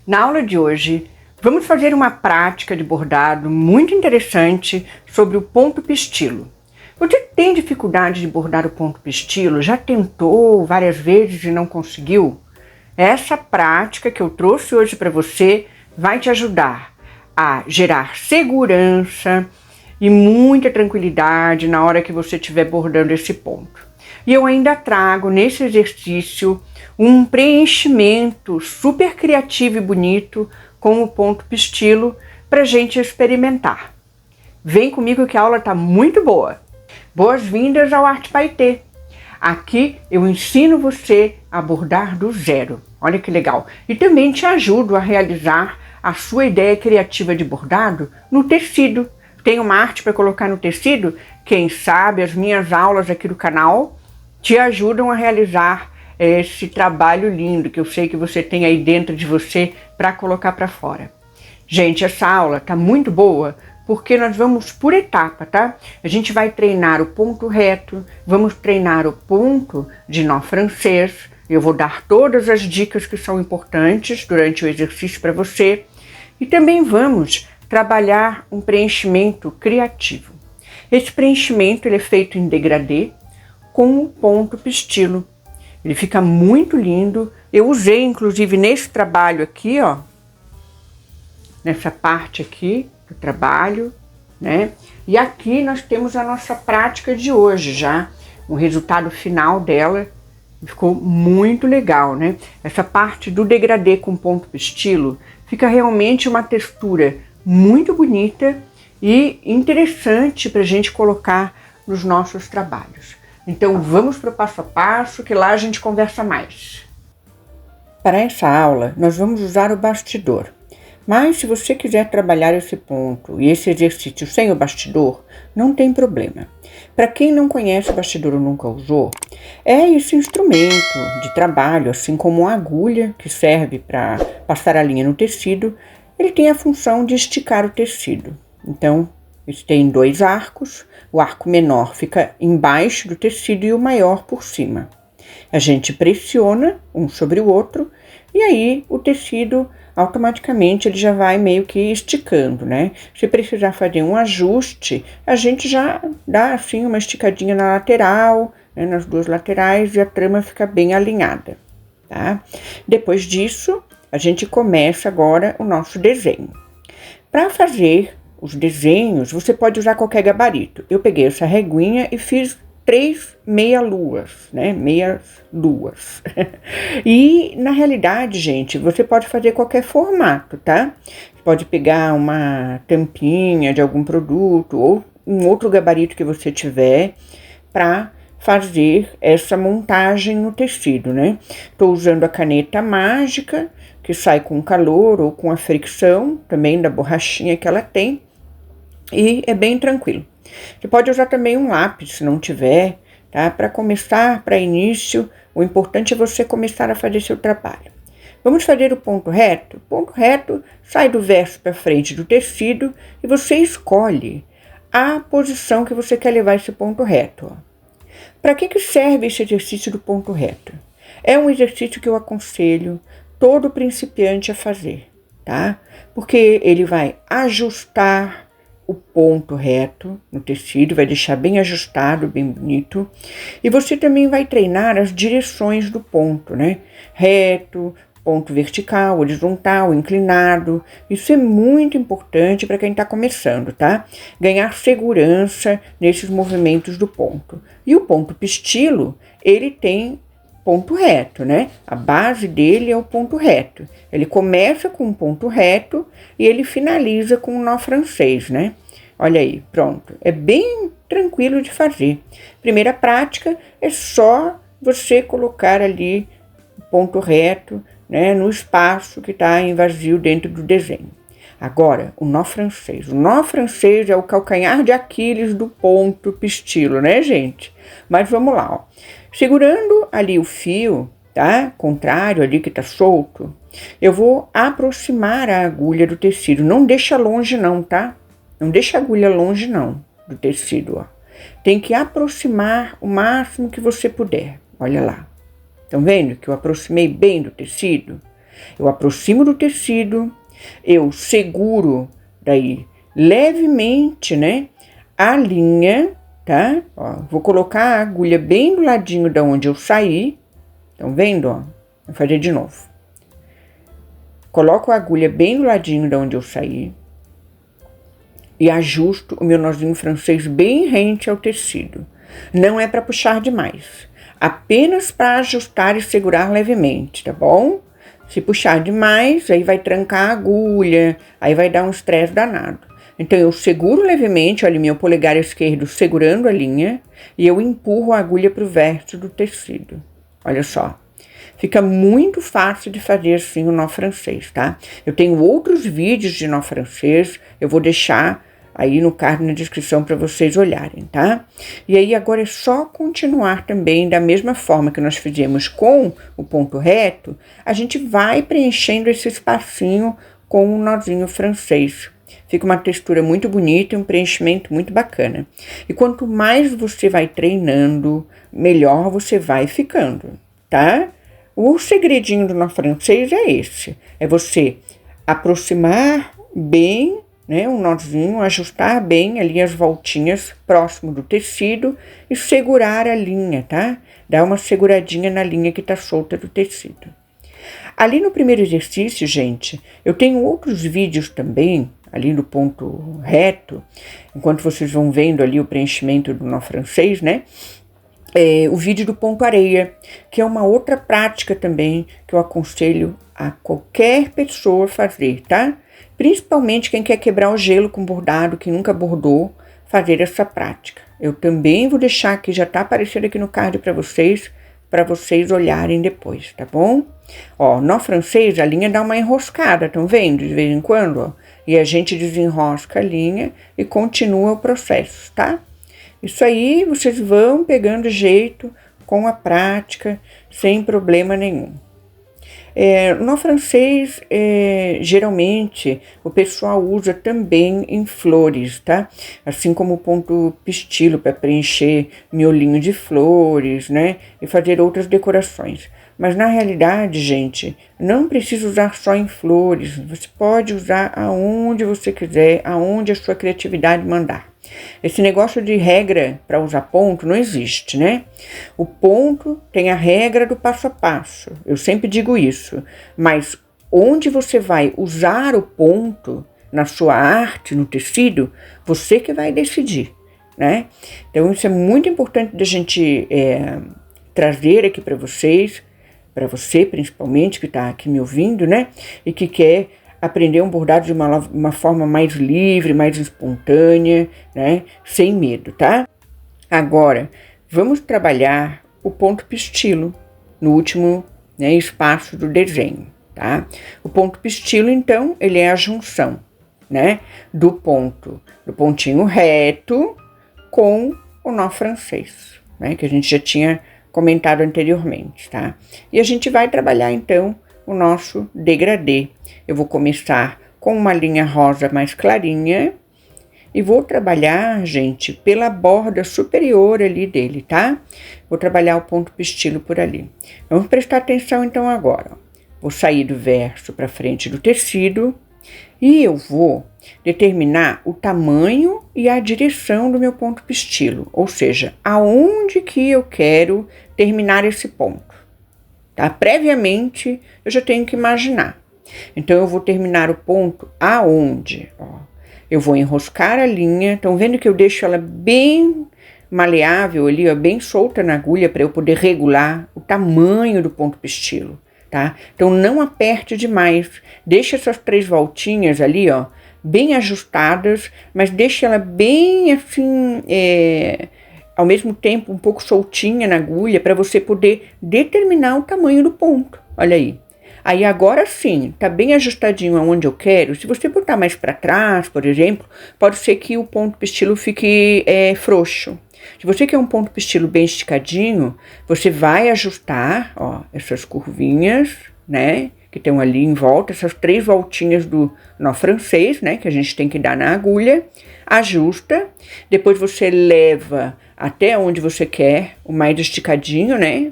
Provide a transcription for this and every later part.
Na aula de hoje, vamos fazer uma prática de bordado muito interessante sobre o ponto pistilo. Você tem dificuldade de bordar o ponto pistilo? Já tentou várias vezes e não conseguiu? Essa prática que eu trouxe hoje para você vai te ajudar a gerar segurança e muita tranquilidade na hora que você estiver bordando esse ponto. E eu ainda trago nesse exercício um preenchimento super criativo e bonito com o ponto pistilo para a gente experimentar. Vem comigo que a aula está muito boa. Boas-vindas ao Arte Paetê. Aqui eu ensino você a bordar do zero. Olha que legal. E também te ajudo a realizar a sua ideia criativa de bordado no tecido. Tem uma arte para colocar no tecido? Quem sabe as minhas aulas aqui do canal te ajudam a realizar esse trabalho lindo que eu sei que você tem aí dentro de você para colocar para fora. Gente, essa aula tá muito boa porque nós vamos por etapa, tá? A gente vai treinar o ponto reto, vamos treinar o ponto de nó francês. Eu vou dar todas as dicas que são importantes durante o exercício para você. E também vamos trabalhar um preenchimento criativo. Esse preenchimento ele é feito em degradê com o ponto pistilo. Ele fica muito lindo. Eu usei, inclusive, nesse trabalho aqui, ó. Nessa parte aqui do trabalho, né? E aqui nós temos a nossa prática de hoje já. O resultado final dela ficou muito legal, né? Essa parte do degradê com ponto pistilo fica realmente uma textura muito bonita e interessante para a gente colocar nos nossos trabalhos. Então vamos para o passo a passo, que lá a gente conversa mais. Para essa aula, nós vamos usar o bastidor. Mas se você quiser trabalhar esse ponto e esse exercício sem o bastidor, não tem problema. Para quem não conhece o bastidor ou nunca usou, é esse instrumento de trabalho, assim como a agulha que serve para passar a linha no tecido, ele tem a função de esticar o tecido. Então, ele tem dois arcos, o arco menor fica embaixo do tecido e o maior por cima. A gente pressiona um sobre o outro e aí o tecido automaticamente ele já vai meio que esticando, né? Se precisar fazer um ajuste, a gente já dá assim uma esticadinha na lateral, né, nas duas laterais e a trama fica bem alinhada, tá? Depois disso, a gente começa agora o nosso desenho. Para fazer os desenhos, você pode usar qualquer gabarito. Eu peguei essa reguinha e fiz 3 meia-luas, né? Meias-luas. E, na realidade, gente, você pode fazer qualquer formato, tá? Pode pegar uma tampinha de algum produto ou um outro gabarito que você tiver para fazer essa montagem no tecido, né? Tô usando a caneta mágica, que sai com calor ou com a fricção, também da borrachinha que ela tem, e é bem tranquilo. Você pode usar também um lápis, se não tiver, tá? Para começar, para início, o importante é você começar a fazer seu trabalho. Vamos fazer o ponto reto? O ponto reto sai do verso para frente do tecido e você escolhe a posição que você quer levar esse ponto reto. Para que serve esse exercício do ponto reto? É um exercício que eu aconselho todo principiante a fazer, tá? Porque ele vai ajustar o ponto reto no tecido, vai deixar bem ajustado, bem bonito. E você também vai treinar as direções do ponto, né? Reto, ponto vertical, horizontal, inclinado. Isso é muito importante para quem está começando, tá? Ganhar segurança nesses movimentos do ponto. E o ponto pistilo, ele tem ponto reto, né? A base dele é o ponto reto. Ele começa com um ponto reto e ele finaliza com um nó francês, né? Olha aí, pronto. É bem tranquilo de fazer. Primeira prática é só você colocar ali o ponto reto, né, no espaço que está em vazio dentro do desenho. Agora, o nó francês. O nó francês é o calcanhar de Aquiles do ponto pistilo, né, gente? Mas vamos lá, ó. Segurando ali o fio, tá? Contrário ali que tá solto, eu vou aproximar a agulha do tecido. Não deixa longe não, tá? Não deixa a agulha longe não do tecido, ó. Tem que aproximar o máximo que você puder. Olha lá. Estão vendo que eu aproximei bem do tecido? Eu aproximo do tecido, eu seguro daí levemente, né, a linha, tá? Ó, vou colocar a agulha bem do ladinho da onde eu saí. Estão vendo, ó? Vou fazer de novo. Coloco a agulha bem do ladinho da onde eu saí e ajusto o meu nozinho francês bem rente ao tecido. Não é para puxar demais, apenas para ajustar e segurar levemente, tá bom? Se puxar demais, aí vai trancar a agulha, aí vai dar um estresse danado. Então eu seguro levemente, olha, meu polegar esquerdo segurando a linha e eu empurro a agulha para o verso do tecido. Olha só. Fica muito fácil de fazer assim o nó francês, tá? Eu tenho outros vídeos de nó francês, eu vou deixar aí no card na descrição para vocês olharem, tá? E aí agora é só continuar também da mesma forma que nós fizemos com o ponto reto, a gente vai preenchendo esse espacinho com o nozinho francês. Fica uma textura muito bonita e um preenchimento muito bacana. E quanto mais você vai treinando, melhor você vai ficando, tá? O segredinho do nó francês é esse, é você aproximar bem, né, um nozinho, ajustar bem ali as voltinhas próximo do tecido e segurar a linha, tá? Dar uma seguradinha na linha que tá solta do tecido. Ali no primeiro exercício, gente, eu tenho outros vídeos também, ali no ponto reto, enquanto vocês vão vendo ali o preenchimento do nó francês, né? O vídeo do ponto areia, que é uma outra prática também que eu aconselho a qualquer pessoa fazer, tá? Principalmente quem quer quebrar o gelo com bordado, que nunca bordou, fazer essa prática. Eu também vou deixar aqui, já tá aparecendo aqui no card para vocês olharem depois, tá bom? Ó, nó francês, a linha dá uma enroscada, estão vendo? De vez em quando, ó. E a gente desenrosca a linha e continua o processo, tá? Isso aí vocês vão pegando jeito com a prática, sem problema nenhum. No francês, geralmente, o pessoal usa também em flores, tá? Assim como o ponto pistilo para preencher miolinho de flores, né? E fazer outras decorações. Mas na realidade, gente, não precisa usar só em flores. Você pode usar aonde você quiser, aonde a sua criatividade mandar. Esse negócio de regra para usar ponto não existe, né? O ponto tem a regra do passo a passo. Eu sempre digo isso. Mas onde você vai usar o ponto na sua arte, no tecido, você que vai decidir, né? Então isso é muito importante da gente trazer aqui para vocês, para você principalmente que está aqui me ouvindo, né? E que quer aprender um bordado de uma forma mais livre, mais espontânea, né? Sem medo, tá? Agora, vamos trabalhar o ponto pistilo no último, né, espaço do desenho, tá? O ponto pistilo, então, ele é a junção, né? Do pontinho reto com o nó francês, né? Que a gente já tinha comentado anteriormente, tá? E a gente vai trabalhar, então, o nosso degradê. Eu vou começar com uma linha rosa mais clarinha e vou trabalhar, gente, pela borda superior ali dele, tá? Vou trabalhar o ponto pistilo por ali. Vamos prestar atenção então agora. Vou sair do verso para frente do tecido e eu vou determinar o tamanho e a direção do meu ponto pistilo, ou seja, aonde que eu quero terminar esse ponto. Tá? Previamente, eu já tenho que imaginar. Então, eu vou terminar o ponto aonde? Ó, eu vou enroscar a linha. Estão vendo que eu deixo ela bem maleável ali, ó, bem solta na agulha para eu poder regular o tamanho do ponto pistilo, tá? Então, não aperte demais. Deixa essas 3 voltinhas ali, ó, bem ajustadas, mas deixa ela bem assim, ao mesmo tempo um pouco soltinha na agulha para você poder determinar o tamanho do ponto. Olha aí. Aí agora sim, tá bem ajustadinho aonde eu quero. Se você botar mais para trás, por exemplo, pode ser que o ponto pistilo fique frouxo. Se você quer um ponto pistilo bem esticadinho, você vai ajustar, ó, essas curvinhas, né, que estão ali em volta, essas 3 voltinhas do nó francês, né, que a gente tem que dar na agulha, ajusta, depois você leva até onde você quer, o mais esticadinho, né,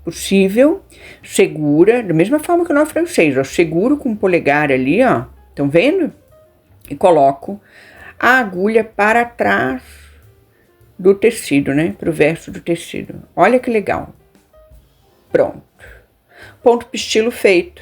possível, segura, da mesma forma que o nó francês, ó, seguro com o polegar ali, ó, estão vendo? E coloco a agulha para trás do tecido, né, para o verso do tecido. Olha que legal. Pronto. Ponto pistilo feito.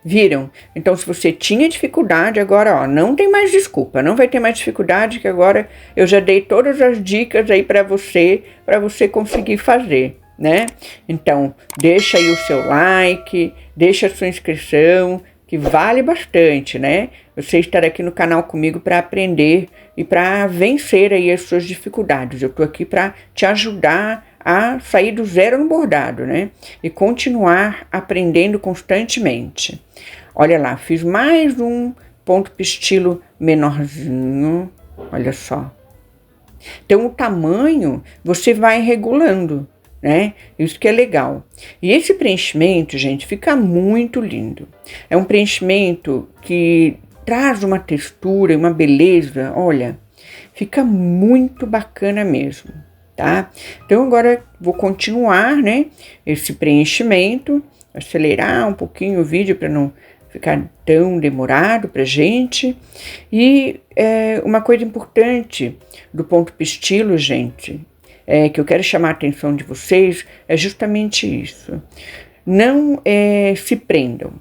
Viram? Então, se você tinha dificuldade, agora, ó, não tem mais desculpa, não vai ter mais dificuldade, que agora eu já dei todas as dicas aí para você conseguir fazer, né? Então, deixa aí o seu like, deixa a sua inscrição, que vale bastante, né? Você estar aqui no canal comigo para aprender e para vencer aí as suas dificuldades. Eu tô aqui para te ajudar a sair do zero no bordado, né? E continuar aprendendo constantemente. Olha lá, fiz mais um ponto pistilo menorzinho, olha só. Então, o tamanho você vai regulando, né? Isso que é legal. E esse preenchimento, gente, fica muito lindo. É um preenchimento que traz uma textura e uma beleza, olha, fica muito bacana mesmo. Tá? Então agora vou continuar, né, esse preenchimento, acelerar um pouquinho o vídeo para não ficar tão demorado pra gente. E uma coisa importante do ponto pistilo, gente, que eu quero chamar a atenção de vocês, é justamente isso. Não se prendam,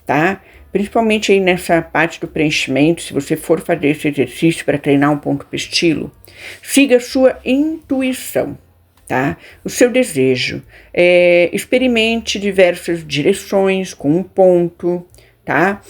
tá? Principalmente aí nessa parte do preenchimento, se você for fazer esse exercício para treinar um ponto pistilo, siga a sua intuição, tá? O seu desejo. Experimente diversas direções com um ponto, tá?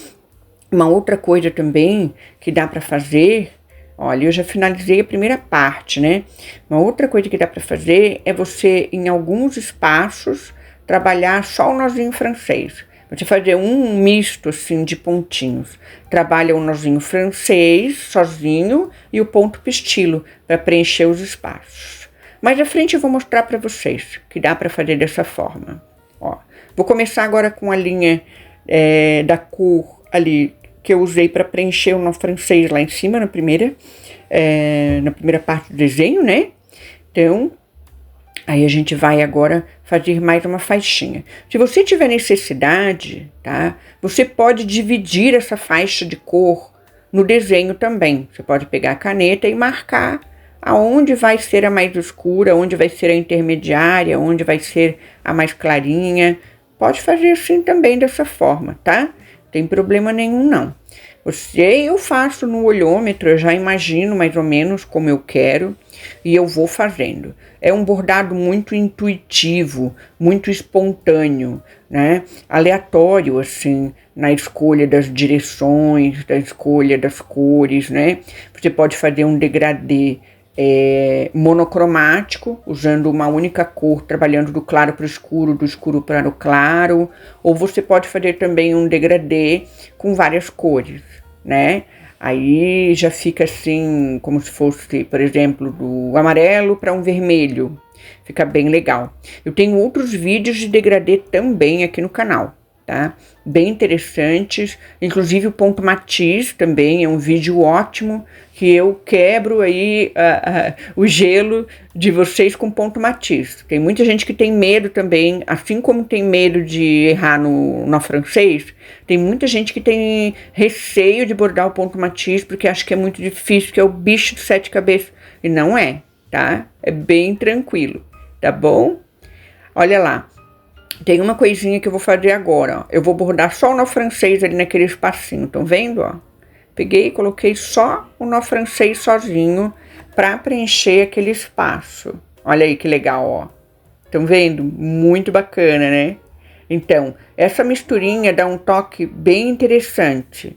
Uma outra coisa também que dá para fazer, olha, eu já finalizei a primeira parte, né? Uma outra coisa que dá para fazer é você, em alguns espaços, trabalhar só o nozinho francês. Você fazer um misto assim de pontinhos. Trabalha o nozinho francês sozinho e o ponto pistilo para preencher os espaços. Mais à frente eu vou mostrar para vocês que dá para fazer dessa forma. Ó, vou começar agora com a linha da cor ali que eu usei para preencher o nó francês lá em cima na primeira parte do desenho, né? Então, aí a gente vai agora fazer mais uma faixinha. Se você tiver necessidade, tá? Você pode dividir essa faixa de cor no desenho também. Você pode pegar a caneta e marcar aonde vai ser a mais escura, onde vai ser a intermediária, onde vai ser a mais clarinha. Pode fazer assim também dessa forma, tá? Não tem problema nenhum não. Eu faço no olhômetro, eu já imagino mais ou menos como eu quero e eu vou fazendo. É um bordado muito intuitivo, muito espontâneo, né? Aleatório, assim, na escolha das direções, da escolha das cores, né? Você pode fazer um degradê monocromático, usando uma única cor, trabalhando do claro para o escuro, do escuro para o claro, ou você pode fazer também um degradê com várias cores, né? Aí já fica assim, como se fosse, por exemplo, do amarelo para um vermelho, fica bem legal. Eu tenho outros vídeos de degradê também aqui no canal, tá? Bem interessantes, inclusive o ponto matiz também é um vídeo ótimo, que eu quebro aí o gelo de vocês com ponto matiz. Tem muita gente que tem medo também, assim como tem medo de errar no francês, tem muita gente que tem receio de bordar o ponto matiz, porque acha que é muito difícil, que é o bicho de 7 cabeças, e não é, tá? É bem tranquilo, tá bom? Olha lá. Tem uma coisinha que eu vou fazer agora, ó. Eu vou bordar só o nó francês ali naquele espacinho, estão vendo, ó? Peguei e coloquei só o nó francês sozinho para preencher aquele espaço. Olha aí que legal, ó. Estão vendo? Muito bacana, né? Então, essa misturinha dá um toque bem interessante.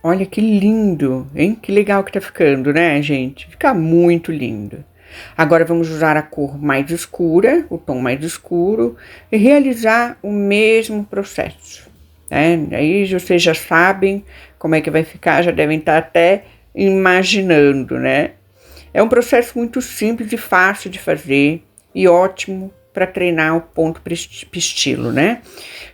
Olha que lindo, hein? Que legal que tá ficando, né, gente? Fica muito lindo. Agora vamos usar a cor mais escura, o tom mais escuro, e realizar o mesmo processo, né? Aí vocês já sabem como é que vai ficar, já devem estar até imaginando, né? É um processo muito simples e fácil de fazer e ótimo para treinar o ponto pistilo, né?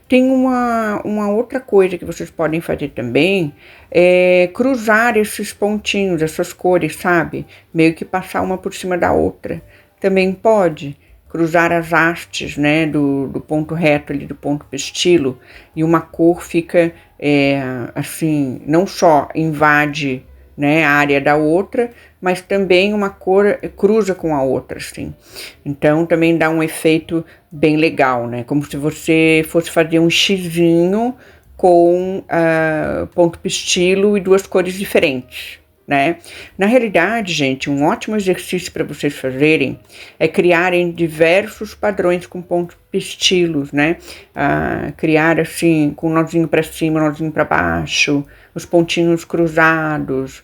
Tem uma outra coisa que vocês podem fazer também, é cruzar esses pontinhos, essas cores, sabe? Meio que passar uma por cima da outra. Também pode cruzar as hastes, né, do ponto reto ali, do ponto pistilo, e uma cor fica, assim, não só invade, né, a área da outra, mas também uma cor cruza com a outra, assim. Então também dá um efeito bem legal, né? Como se você fosse fazer um xizinho com ponto pistilo e duas cores diferentes, né? Na realidade, gente, um ótimo exercício para vocês fazerem é criarem diversos padrões com pontos pistilos, né? Criar assim, com um nozinho para cima, um nozinho para baixo, os pontinhos cruzados,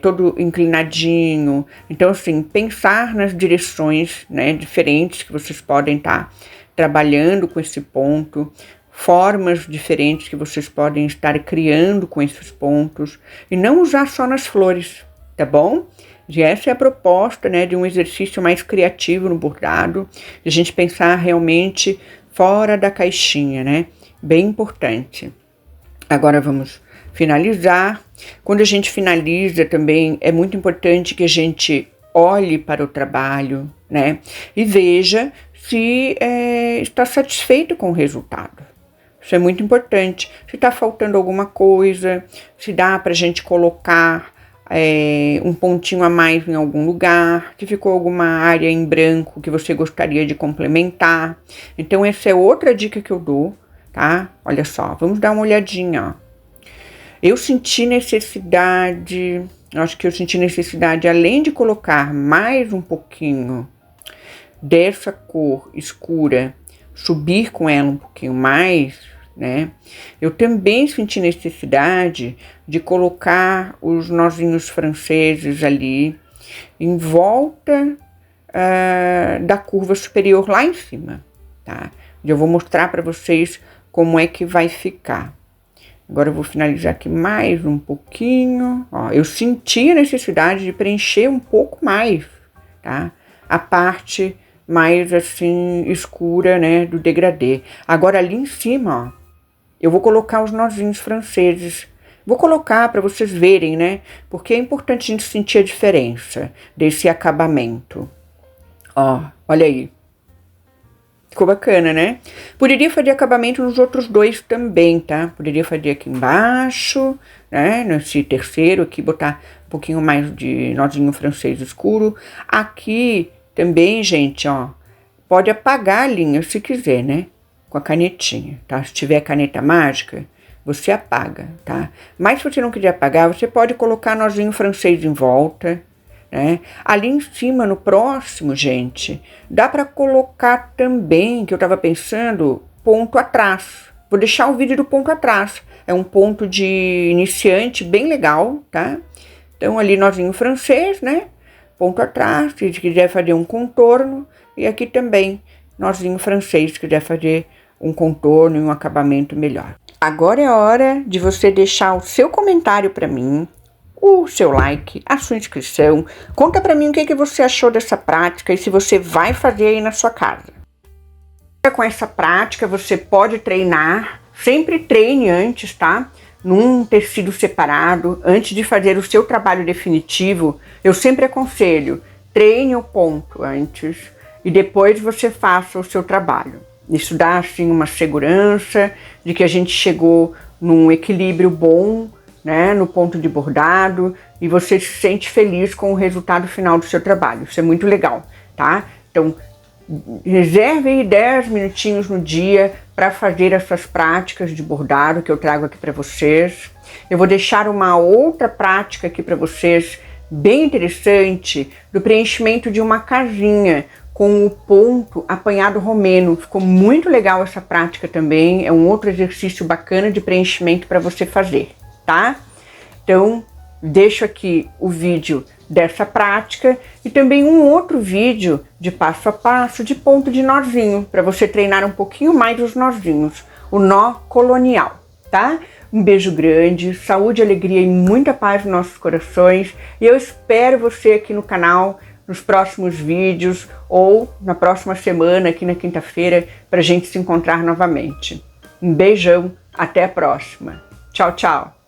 todo inclinadinho. Então, assim, pensar nas direções, né, diferentes que vocês podem estar trabalhando com esse ponto, formas diferentes que vocês podem estar criando com esses pontos, e não usar só nas flores, tá bom? E essa é a proposta, né, de um exercício mais criativo no bordado, de a gente pensar realmente fora da caixinha, né? Bem importante. Agora vamos finalizar. Quando a gente finaliza também, é muito importante que a gente olhe para o trabalho, né? E veja se está satisfeito com o resultado. Isso é muito importante. Se está faltando alguma coisa, se dá para a gente colocar um pontinho a mais em algum lugar, se ficou alguma área em branco que você gostaria de complementar. Então essa é outra dica que eu dou, tá? Olha só, vamos dar uma olhadinha, ó. Eu senti necessidade, além de colocar mais um pouquinho dessa cor escura, subir com ela um pouquinho mais, né? Eu também senti necessidade de colocar os nozinhos franceses ali em volta da curva superior lá em cima, tá? Eu vou mostrar para vocês como é que vai ficar. Agora eu vou finalizar aqui mais um pouquinho. Ó, eu senti a necessidade de preencher um pouco mais, tá? A parte mais assim escura, né, do degradê. Agora ali em cima, ó, eu vou colocar os nozinhos franceses. Vou colocar para vocês verem, né? Porque é importante a gente sentir a diferença desse acabamento. Ó, olha aí. Ficou bacana, né? Poderia fazer acabamento nos outros dois também, tá? Poderia fazer aqui embaixo, né? Nesse terceiro aqui, botar um pouquinho mais de nozinho francês escuro. Aqui também, gente, ó, pode apagar a linha se quiser, né? Com a canetinha, tá? Se tiver caneta mágica, você apaga, tá? Mas se você não quiser apagar, você pode colocar nozinho francês em volta, né? Ali em cima, no próximo, gente, dá para colocar também, que eu tava pensando, ponto atrás. Vou deixar o vídeo do ponto atrás. É um ponto de iniciante bem legal, tá? Então ali nozinho francês, né? Ponto atrás, se quiser fazer um contorno. E aqui também, nozinho francês, se quiser fazer um contorno e um acabamento melhor. Agora é hora de você deixar o seu comentário para mim, o seu like, a sua inscrição. Conta pra mim o que você achou dessa prática e se você vai fazer aí na sua casa. Com essa prática você pode treinar, sempre treine antes, tá? Num tecido separado, antes de fazer o seu trabalho definitivo, eu sempre aconselho, treine o ponto antes e depois você faça o seu trabalho. Isso dá assim uma segurança de que a gente chegou num equilíbrio bom, né, no ponto de bordado, e você se sente feliz com o resultado final do seu trabalho. Isso é muito legal, tá? Então, reserve aí 10 minutinhos no dia para fazer essas práticas de bordado que eu trago aqui para vocês. Eu vou deixar uma outra prática aqui para vocês, bem interessante, do preenchimento de uma casinha com o ponto apanhado romeno. Ficou muito legal essa prática também, é um outro exercício bacana de preenchimento para você fazer, tá? Então, deixo aqui o vídeo dessa prática e também um outro vídeo de passo a passo de ponto de nozinho, para você treinar um pouquinho mais os nozinhos, o nó colonial, tá? Um beijo grande, saúde, alegria e muita paz nos nossos corações, e eu espero você aqui no canal nos próximos vídeos ou na próxima semana, aqui na quinta-feira, para a gente se encontrar novamente. Um beijão, até a próxima. Tchau, tchau!